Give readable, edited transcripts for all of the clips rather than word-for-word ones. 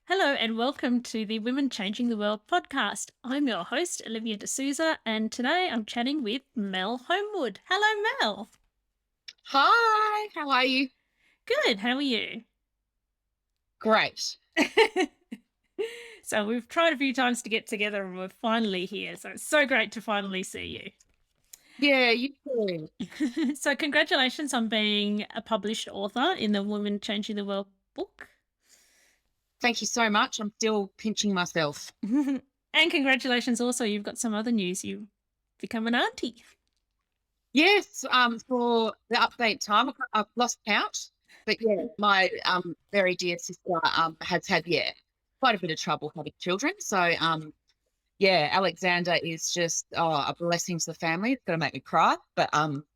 Hello and welcome to the Women Changing the World podcast. I'm your host, Olivia D'Souza, and today I'm chatting with Mel Homewood. Hello, Mel. Hi, how are you? Good, how are you? Great. So, we've tried a few times to get together and we're finally here. So, it's so great to finally see Yeah, you too. you. So, congratulations on being a published author in the Women Changing the World book. Thank you so much. I'm still pinching myself. And congratulations also, you've got some other news. You've become an auntie. Yes, for the update time, I've lost count. But yeah, my very dear sister has had, quite a bit of trouble having children. So yeah, Alexander is just a blessing to the family. It's gonna make me cry. But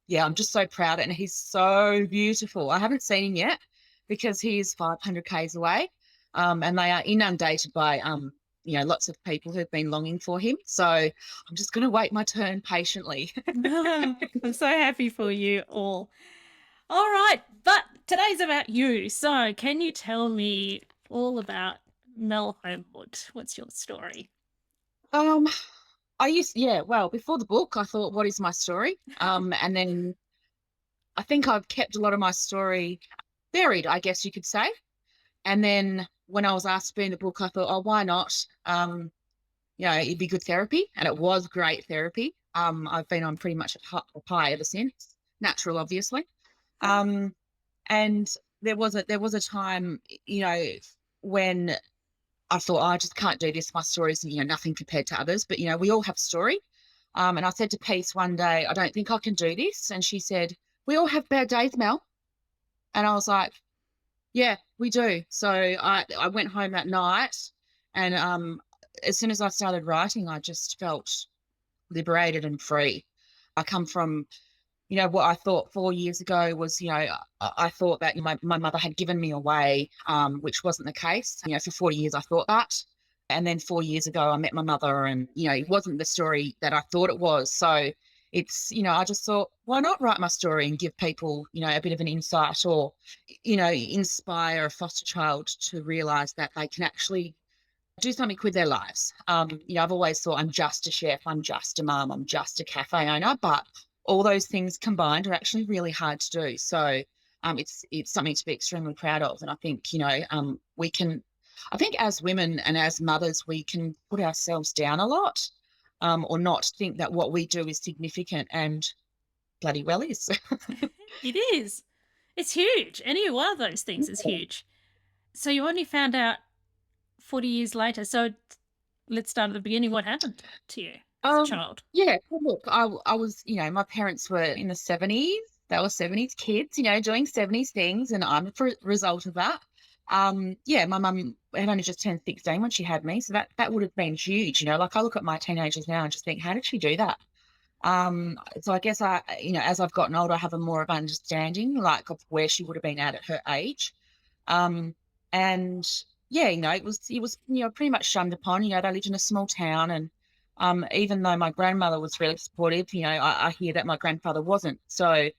yeah, I'm just so proud and he's so beautiful. I haven't seen him yet because he's 500 k's away. And they are inundated by lots of people who've been longing for him. So I'm just gonna wait my turn patiently. I'm so happy for you all. All right, but today's about you. So, can you tell me all about Mel Homewood? What's your story? um well, before the book, I thought, what is my story? And then I think I've kept a lot of my story buried, I guess you could say. And then when I was asked to be in the book, I thought, oh, why not? It'd be good therapy. And it was great therapy. I've been on pretty much a high ever since. Natural, obviously. Um, and there was a time, when I thought, oh, I just can't do this. My story's, nothing compared to others. But, we all have story. And I said to Peace one day, I don't think I can do this. And she said, we all have bad days, Mel. And I was like, yeah, we do. So I went home that night and as soon as I started writing, I just felt liberated and free. I come from, what I thought 4 years ago was, I thought that my mother had given me away, which wasn't the case. For 40 years, I thought that. And then 4 years ago, I met my mother and, it wasn't the story that I thought it was. So it's, I just thought, why not write my story and give people, a bit of an insight or, inspire a foster child to realize that they can actually do something with their lives. I've always thought I'm just a chef, I'm just a mum, I'm just a cafe owner, but all those things combined are actually really hard to do. So it's something to be extremely proud of. And I think, we can, I think as women and as mothers, we can put ourselves down a lot, or not think that what we do is significant and bloody well is. It is. It's huge. Any one of those things is huge. So, you only found out 40 years later. So, let's start at the beginning. What happened to you as a Um, child? yeah, well, look, I was, my parents were in the 70s. They were 70s kids, doing 70s things, and I'm a result of that. Yeah, my mum had only just turned 16 when she had me, so that would have been huge. Like I look at my teenagers now and just think, how did she do that? So I guess as I've gotten older, I have a more of understanding, like of where she would have been at her age. Um, and yeah, it was pretty much shunned upon. They lived in a small town, and even though my grandmother was really supportive, I hear that my grandfather wasn't. So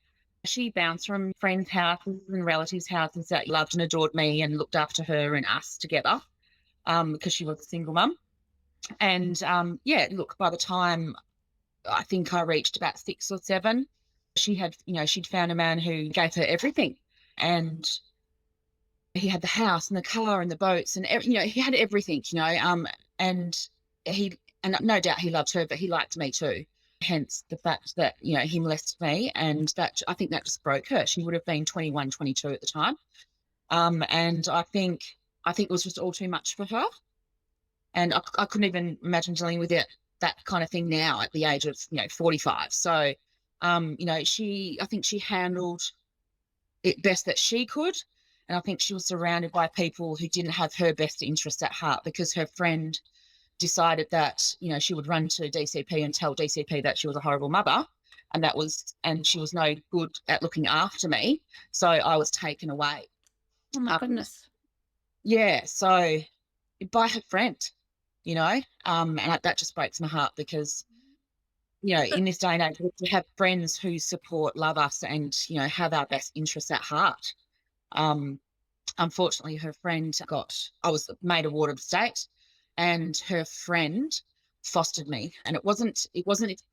she bounced from friends' houses and relatives' houses that loved and adored me and looked after her and us together, because she was a single mum. And yeah, look, by the time I think I reached about 6 or 7, she'd found a man who gave her everything. And he had the house and the car and the boats and he had everything, and he and no doubt he loved her, but he liked me too. Hence the fact that he molested me, and that I think that just broke her. She would have been 21, 22 at the time, and I think it was just all too much for her, and I couldn't even imagine dealing with it that kind of thing now at the age of 45. So, I think she handled it best that she could. And I think she was surrounded by people who didn't have her best interest at heart, because her friend decided that, she would run to DCP and tell DCP that she was a horrible mother. And she was no good at looking after me. So I was taken away. Oh, my Um, goodness. yeah. So by her friend, and that just breaks my heart because, But in this day and age, we have friends who support, love us, and, have our best interests at heart. Um, unfortunately, her friend I was made a ward of the state, and her friend fostered me. And it wasn't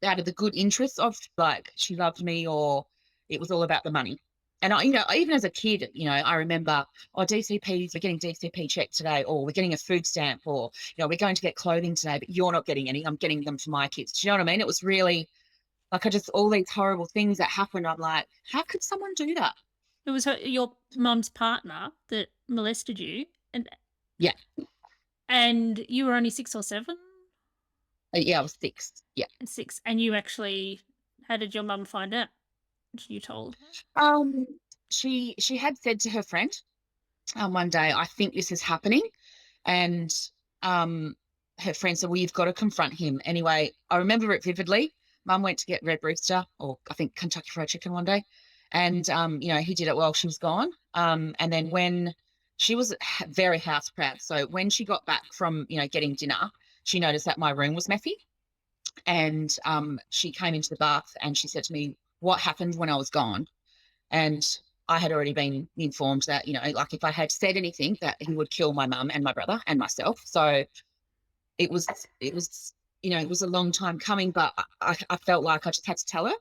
out of the good interests of like she loved me, or it was all about the money. And even as a kid, I remember, oh, DCPs, we're getting DCP check today, or we're getting a food stamp, or, we're going to get clothing today, but you're not getting any. I'm getting them for my kids. Do you know what I mean? It was really like, all these horrible things that happened. I'm like, how could someone do that? It was your mum's partner that molested you, Yeah. and you were only 6 or 7? Yeah, I was 6. Yeah. 6, and you actually, how did your mum find out? You told her? Um, she had said to her friend, one day, I think this is happening. And um, her friend said, well, you've got to confront him. Anyway, I remember it vividly. Mum went to get Red Rooster, or I think Kentucky Fried Chicken one day. And, he did it while she was gone. And then when she was very house proud. So when she got back from, getting dinner, she noticed that my room was messy. And she came into the bath and she said to me, what happened when I was gone? And I had already been informed that, like if I had said anything, that he would kill my mum and my brother and myself. So it was, it was a long time coming, but I felt like I just had to tell her,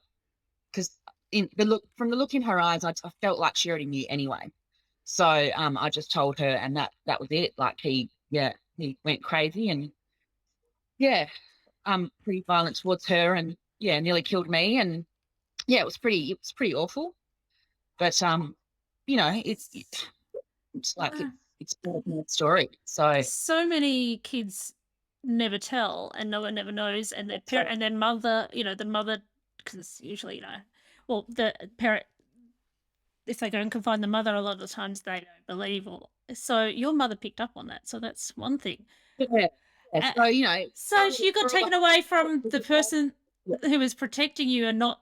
because from the look in her eyes, I felt like she already knew anyway. So I just told her, and that was it. Like he went crazy, and yeah, pretty violent towards her, and yeah, nearly killed me. And yeah, it was pretty awful. But it's like Uh, it's part of my story. So so many kids never tell, and no one never knows, and their parent and their mother, the mother, because usually, well, the parent, if they go and confide in the mother, a lot of the times they don't believe, or so your mother picked up on that, so that's one thing. yeah, yeah. Uh, So so you got taken away from the person yeah. who was protecting you, and not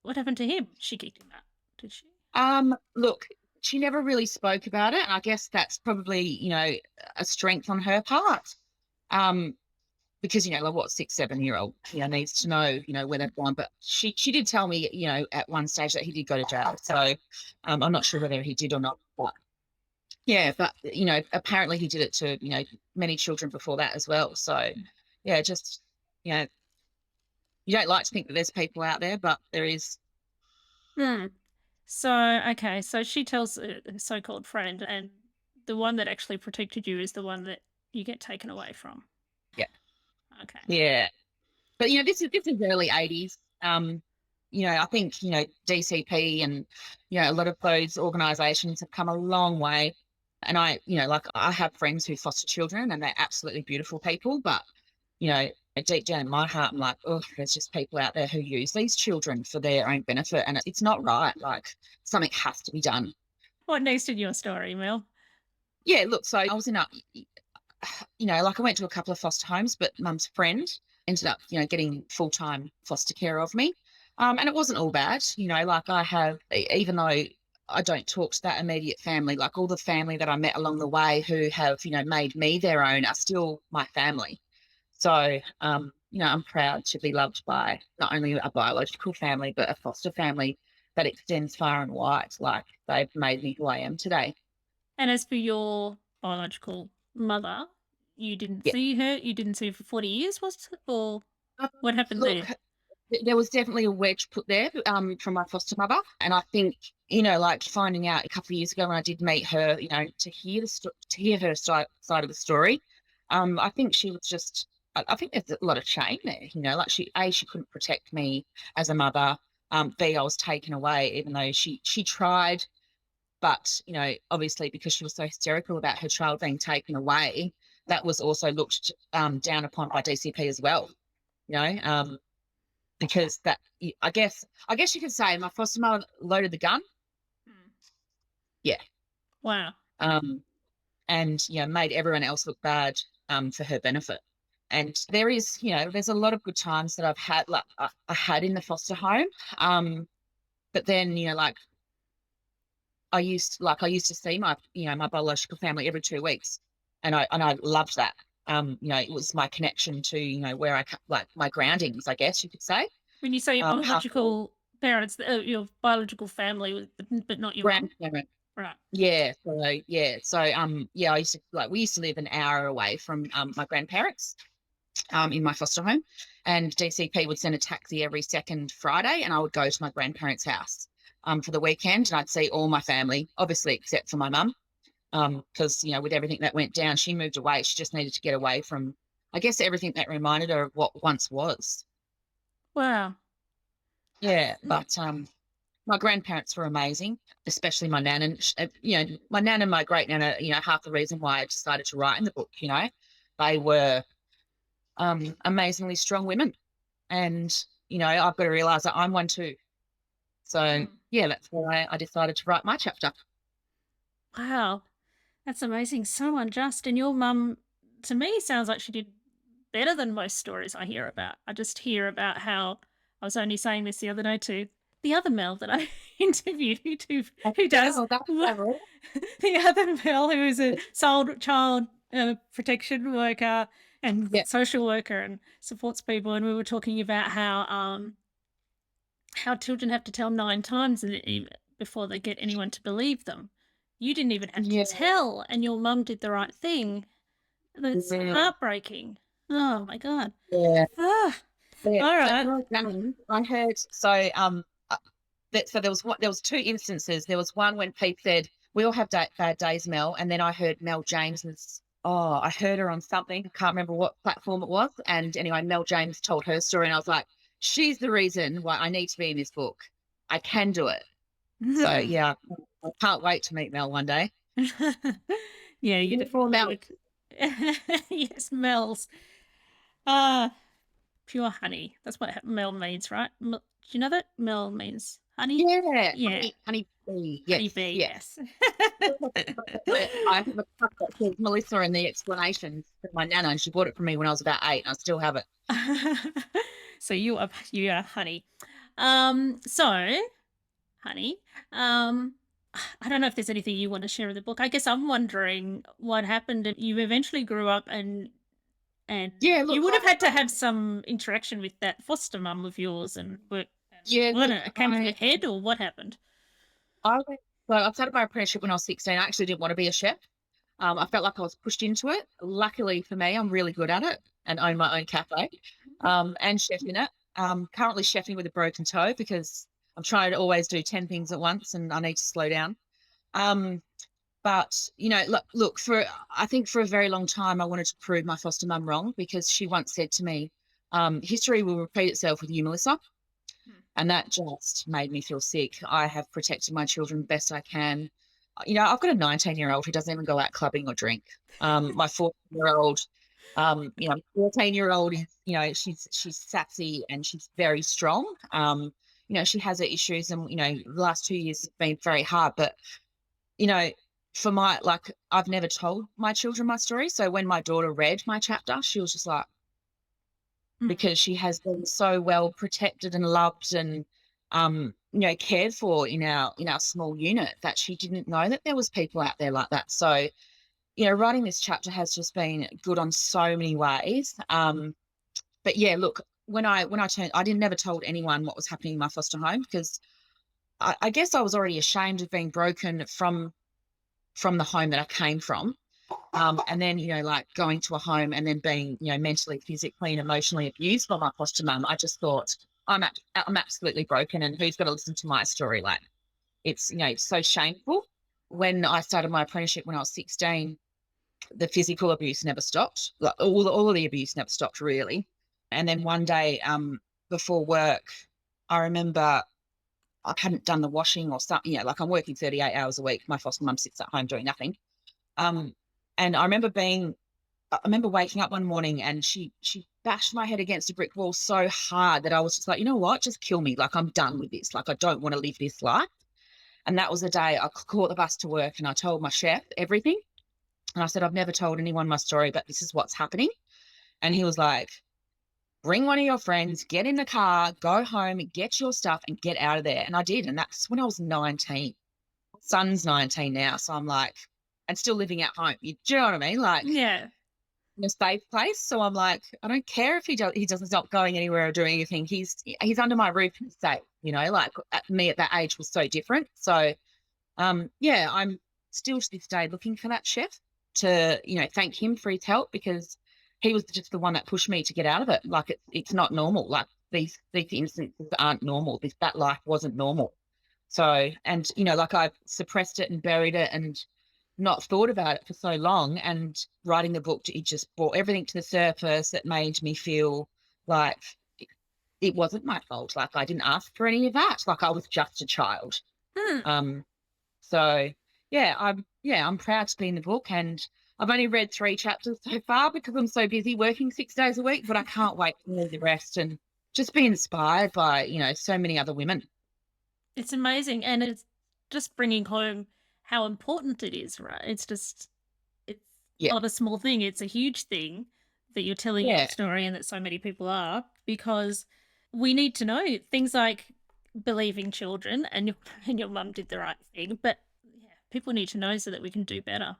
what happened to him? She kicked him out, did she? Look, she never really spoke about it, and I guess that's probably a strength on her part. Um, because like what 6, 7 year old needs to know where they've gone. But she did tell me at one stage that he did go to jail. So I'm not sure whether he did or not. But yeah, but apparently he did it to many children before that as well. So yeah, just you know you don't like to think that there's people out there, but there is. Hmm. So, okay, so she tells a so-called friend, and the one that actually protected you is the one that you get taken away from. Yeah, Okay. yeah. But this is early 80s. I think DCP and a lot of those organisations have come a long way. And like I have friends who foster children, and they're absolutely beautiful people. But you know, deep down in my heart, I'm like, oh, there's just people out there who use these children for their own benefit, and it's not right. Like something has to be done. What next in your story, Mel? Yeah, look, so I was in a like I went to a couple of foster homes, but mum's friend ended up, getting full time foster care of me. And it wasn't all bad, like I have, even though I don't talk to that immediate family, like all the family that I met along the way who have, made me their own are still my family. So, I'm proud to be loved by not only a biological family, but a foster family that extends far and wide. Like they've made me who I am today. And as for your biological mother, you didn't Yeah. see her. You didn't see her for 40 years, was it? Or Um, what happened Look, there? there was definitely a wedge put there from my foster mother. And I think, like finding out a couple of years ago when I did meet her, to hear to hear her side of the story, I think she was just, I think there's a lot of shame there, like she couldn't protect me as a mother. B, I was taken away, even though she tried. But, obviously because she was so hysterical about her child being taken away, that was also looked down upon by DCP as well, because that I guess you could say my foster mother loaded the gun. Hmm. Yeah. Wow. Um, and made everyone else look bad for her benefit. And there's a lot of good times that I've had, like I had in the foster home. But then like I used to see my biological family every 2 weeks, and I loved that. It was my connection to where like my groundings, I guess you could say. When you say your Half biological parents, your biological family, but not your mum? grandparent. Right. Yeah, I used to like we used to live an hour away from my grandparents in my foster home, and DCP would send a taxi every second Friday, and I would go to my grandparents' house for the weekend, and I'd see all my family, obviously except for my mum, because with everything that went down, she moved away. She just needed to get away from, I guess, everything that reminded her of what once was. Wow. Yeah, Mm. but my grandparents were amazing, especially my nan and my nan and my great nana. Half the reason why I decided to write in the book. They were amazingly strong women, and I've got to realize that I'm one too. So Mm. yeah, that's why I decided to write my chapter. Wow. That's amazing. So unjust. And your mum, to me, sounds like she did better than most stories I hear about. I just hear about how I was only saying this the other day to the other Mel that I interviewed who does Oh, that's clever. the other Mel who is a child protection worker and Yeah, social worker and supports people. And we were talking about how children have to tell 9 times before they get anyone to believe them. You didn't even have to yeah, tell, and your mum did the right thing. That's yeah, heartbreaking. Oh my God. yeah. Ah, Yeah. all But right. well done. I heard so. So there was two instances. There was one when Pete said we all have bad days, Mel, and then I heard Mel James I heard her on something. I can't remember what platform it was. And anyway, Mel James told her story, and I was like, she's the reason why I need to be in this book. I can do it. So yeah, I can't wait to meet Mel one day. Yeah, you Beautiful definitely Mel. would. Yes, Mel's. Ah, pure honey. That's what Mel means, right? Do you know that? Mel means honey? Yeah, Yeah, honey bee. honey Yes, bee, yes. yes. I have a cup that says Melissa in the explanations from my nana, and she bought it for me when I was about 8, and I still have it. So you are honey. So honey, I don't know if there's anything you want to share in the book. I guess I'm wondering what happened. You eventually grew up and Yeah, you look, would have had to have some interaction with that foster mum of yours and work. And yeah, I don't look, know, it came to a head or what happened? I went, so I started my apprenticeship when I was 16. I actually didn't want to be a chef. I felt like I was pushed into it. Luckily for me, I'm really good at it and own my own cafe, and chef in it. Currently chefing with a broken toe because I'm trying to always do 10 things at once and I need to slow down. Um, But look, for I think for a very long time I wanted to prove my foster mum wrong because she once said to me, "History will repeat itself with you, Melissa," Hmm. and that just made me feel sick. I have protected my children best I can. I've got a 19-year-old who doesn't even go out clubbing or drink. My 14-year-old, 14-year-old is, she's sassy and she's very strong. She has her issues, and the last 2 years have been very hard, but you know, for my like, I've never told my children my story. So when my daughter read my chapter, she was just like, Hmm. because she has been so well protected and loved and cared for in our small unit that she didn't know that there was people out there like that. So, writing this chapter has just been good on so many ways. But yeah, look, when I turned, I didn't never told anyone what was happening in my foster home because I guess I was already ashamed of being broken from the home that I came from. And then, like going to a home and then being, mentally, physically, and emotionally abused by my foster mum, I just thought, I'm absolutely broken, and who's got to listen to my story? Like, it's so shameful. When I started my apprenticeship when I was 16, the physical abuse never stopped. Like, all of the abuse never stopped, really. And then one day, before work, I remember I hadn't done the washing or something, like I'm working 38 hours a week. My foster mum sits at home doing nothing. Um, and I remember waking up one morning and she bashed my head against a brick wall so hard that I was just like, you know what, just kill me. Like, I'm done with this. Like, I don't want to live this life. And that was the day I caught the bus to work and I told my chef everything. And I said, I've never told anyone my story, but this is what's happening. And he was like, bring one of your friends, get in the car, go home, get your stuff and get out of there. And I did. And that's when I was 19. Son's 19 now. So I'm like, and still living at home. Do you know what I mean? Like, Yeah. in a safe place. So I'm like, I don't care if he doesn't stop going anywhere or doing anything. He's under my roof and he's safe. Like, me at that age was so different. So Yeah, I'm still to this day looking for that chef to, thank him for his help, because he was just the one that pushed me to get out of it. Like it's not normal. Like these instances aren't normal. That life wasn't normal. So, and like I've suppressed it and buried it and not thought about it for so long. And writing the book, it just brought everything to the surface that made me feel like it wasn't my fault. Like I didn't ask for any of that. Like I was just a child. Hmm. Um, so I'm proud to be in the book, and I've only read 3 chapters so far because I'm so busy working 6 days a week, but I can't wait to read the rest and just be inspired by, so many other women. It's amazing, and it's just bringing home how important it is, right? It's Yeah. not a small thing, it's a huge thing that you're telling your Yeah. story and that so many people are, because we need to know things like believing children, and your mum did the right thing, but yeah, people need to know so that we can do better.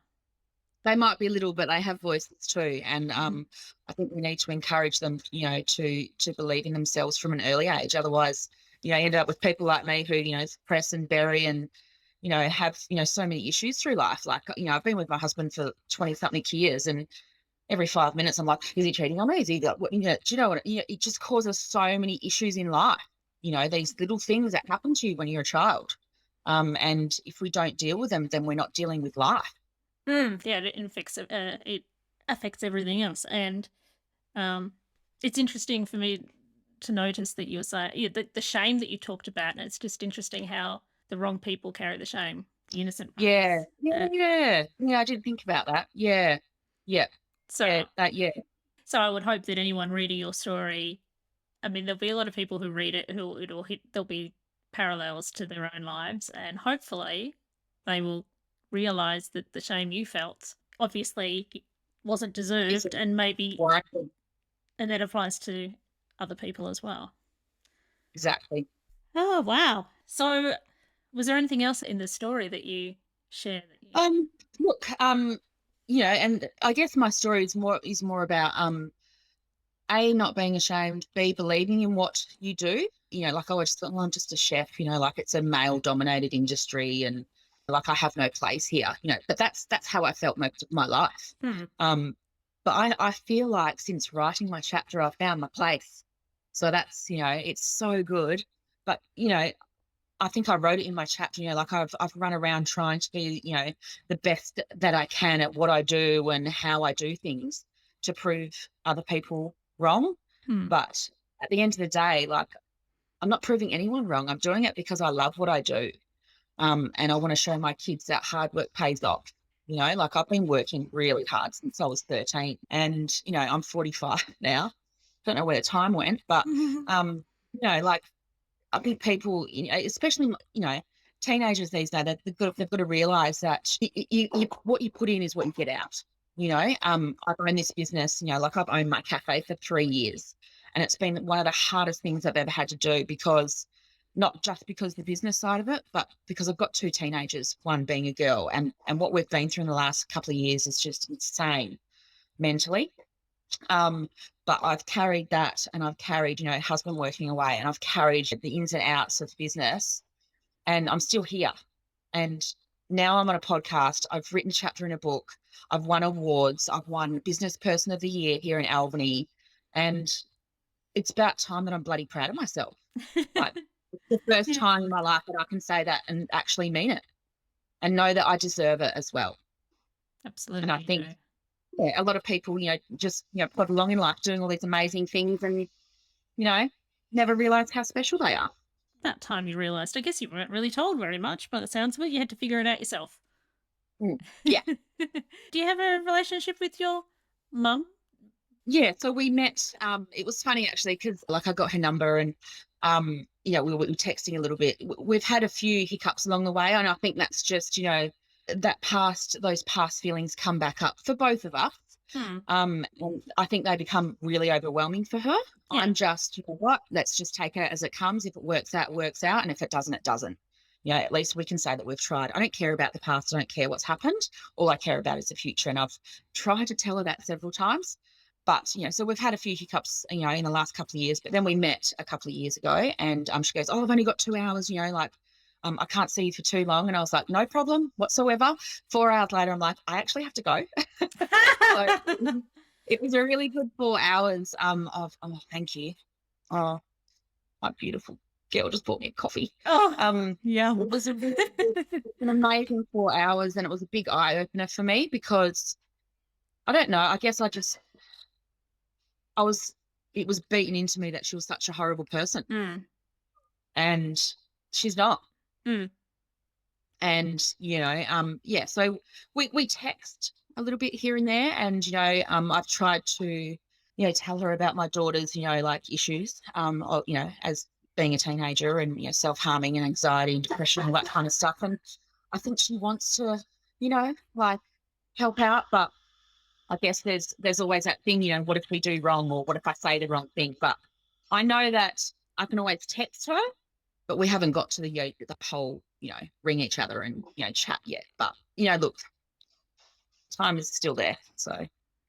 They might be little, but they have voices too. And Mhm. I think we need to encourage them, to believe in themselves from an early age. Otherwise, you end up with people like me who, suppress and bury and, have, so many issues through life. Like, I've been with my husband for 20 something years, and every 5 minutes I'm like, is he cheating on me? Is he got what, do you know what, it just causes so many issues in life, these little things that happen to you when you're a child. And if we don't deal with them, then we're not dealing with life. Yeah, it affects everything else, and um, it's interesting for me to notice that you were saying, yeah, the shame that you talked about, and it's just interesting how the wrong people carry the shame, the innocent Yeah, ones. yeah, yeah, yeah. I didn't think about that. Yeah, yeah, So, yeah. That, yeah, so I would hope that anyone reading your story, I mean, there'll be a lot of people who read it who it'll hit. There'll be parallels to their own lives, and hopefully, they will realize that the shame you felt obviously wasn't it's deserved, and maybe, warranted. and that applies to other people as well. Exactly. Oh, wow. So, was there anything else in the story that you share that you? Look, and I guess my story is more about A, not being ashamed, B, believing in what you do. Like I always thought, well, I'm just a chef, like it's a male dominated industry and like I have no place here, but that's how I felt most of my life. Hmm. Um, but I feel like since writing my chapter, I've found my place. So that's, it's so good. But, I think I wrote it in my chapter, like I've run around trying to be, the best that I can at what I do and how I do things to prove other people wrong. Hmm. But at the end of the day, like I'm not proving anyone wrong. I'm doing it because I love what I do. And I want to show my kids that hard work pays off. Like I've been working really hard since I was 13, and I'm 45 now. Don't know where the time went, but like I think people, especially teenagers these days, they've got to realise that what you put in is what you get out. I've owned this business. Like I've owned my cafe for 3 years, and it's been one of the hardest things I've ever had to do because not just because of the business side of it, but because I've got 2 teenagers, one being a girl, and what we've been through in the last couple of years is just insane mentally. Um, but I've carried that, and I've carried, husband working away, and I've carried the ins and outs of business, and I'm still here. And now I'm on a podcast. I've written a chapter in a book. I've won awards. I've won Business Person of the Year here in Albany. And it's about time that I'm bloody proud of myself. Like it's the first Yeah, time in my life that I can say that and actually mean it and know that I deserve it as well. And I absolutely, you think, do. yeah, a lot of people, just, plod along in life doing all these amazing things and, never realize how special they are. About time you realised. I guess you weren't really told very much by the sounds of it. You had to figure it out yourself. Mm. Yeah. Do you have a relationship with your mum? Yeah. So we met, it was funny actually, because like I got her number and, we were texting a little bit. We've had a few hiccups along the way. And I think that's just, those past feelings come back up for both of us. Hmm. And I think they become really overwhelming for her. Yeah. I'm just, what, let's just take it as it comes. If it works out, it works out. And if it doesn't, it doesn't. At least we can say that we've tried. I don't care about the past. I don't care what's happened. All I care about is the future. And I've tried to tell her that several times. But, so we've had a few hiccups, in the last couple of years. But then we met a couple of years ago and she goes, oh, I've only got 2 hours, like, I can't see you for too long. And I was like, no problem whatsoever. 4 hours later, I'm like, I actually have to go. So it was a really good 4 hours of, oh, thank you. Oh, my beautiful girl just bought me a coffee. Oh, It yum. was an amazing 4 hours, and it was a big eye opener for me because I don't know. I guess I was, it was beaten into me that she was such a horrible person, Mm, and she's not. mm, And, yeah, so we text a little bit here and there. And, I've tried to, tell her about my daughter's, like issues, as being a teenager and, self-harming and anxiety and depression, all that kind of stuff. And I think she wants to, like help out, but I guess there's always that thing, what if we do wrong, or what if I say the wrong thing? But I know that I can always text her, but we haven't got to the whole, ring each other and, chat yet. But, look, time is still there. So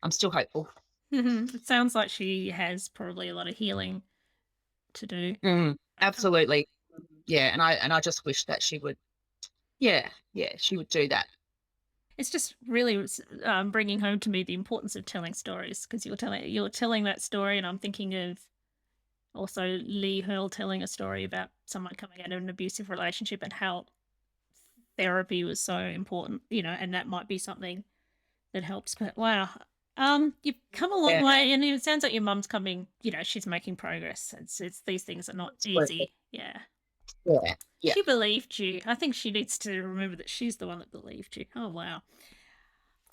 I'm still hopeful. mhm. It sounds like she has probably a lot of healing to do. Absolutely. Yeah. And I just wish that she would, yeah, she would do that. It's just really bringing home to me the importance of telling stories, because you're telling that story, and I'm thinking of also Lee Hurl telling a story about someone coming out of an abusive relationship and how therapy was so important, and that might be something that helps. But wow, you've come a long Yeah. way, and it sounds like your mum's coming. She's making progress. It's these things are not Absolutely. easy. Yeah, Yeah. Yeah. she believed you. I think she needs to remember that she's the one that believed you. Oh wow.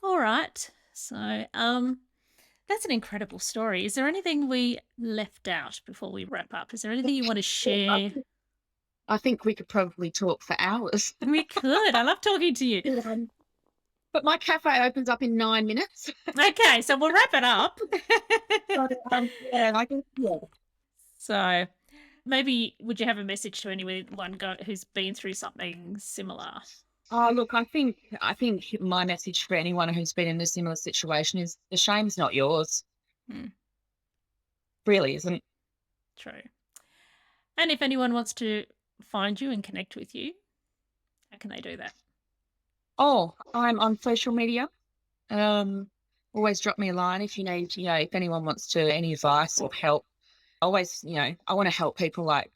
All right. So, that's an incredible story. Is there anything we left out before we wrap up? Is there anything you want to share? I think we could probably talk for hours. We could. I love talking to you. But my cafe opens up in 9 minutes. Okay, so we'll wrap it up. So, yeah, I guess, yeah. So, maybe would you have a message to anyone who's been through something similar? Oh, look, I think my message for anyone who's been in a similar situation is the shame's not yours. Hmm, Really isn't. true. And if anyone wants to find you and connect with you, how can they do that? Oh, I'm on social media. Um, Always drop me a line if you need, if anyone wants to any advice or help. Always, I want to help people like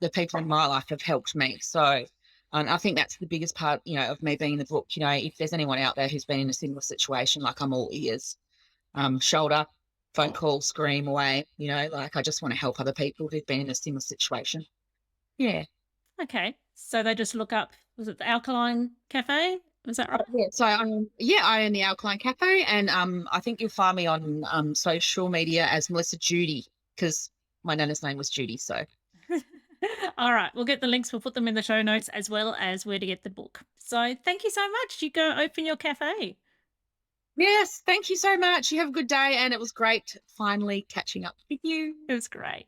the people in my life have helped me. So I think that's the biggest part, of me being in the book. If there's anyone out there who's been in a similar situation, like I'm all ears. Shoulder, phone call, scream away, like I just want to help other people who've been in a similar situation. Yeah. Okay, so they just look up, was it the Alkaline Cafe? Was that right? Yeah. So I own the Alkaline Cafe, and I think you'll find me on social media as Melissa Judy, because my nana's name was Judy. So All right, we'll get the links. We'll put them in the show notes, as well as where to get the book. So thank you so much. You go open your cafe. yes, thank you so much. You have a good day, and it was great finally catching up with you. It was great.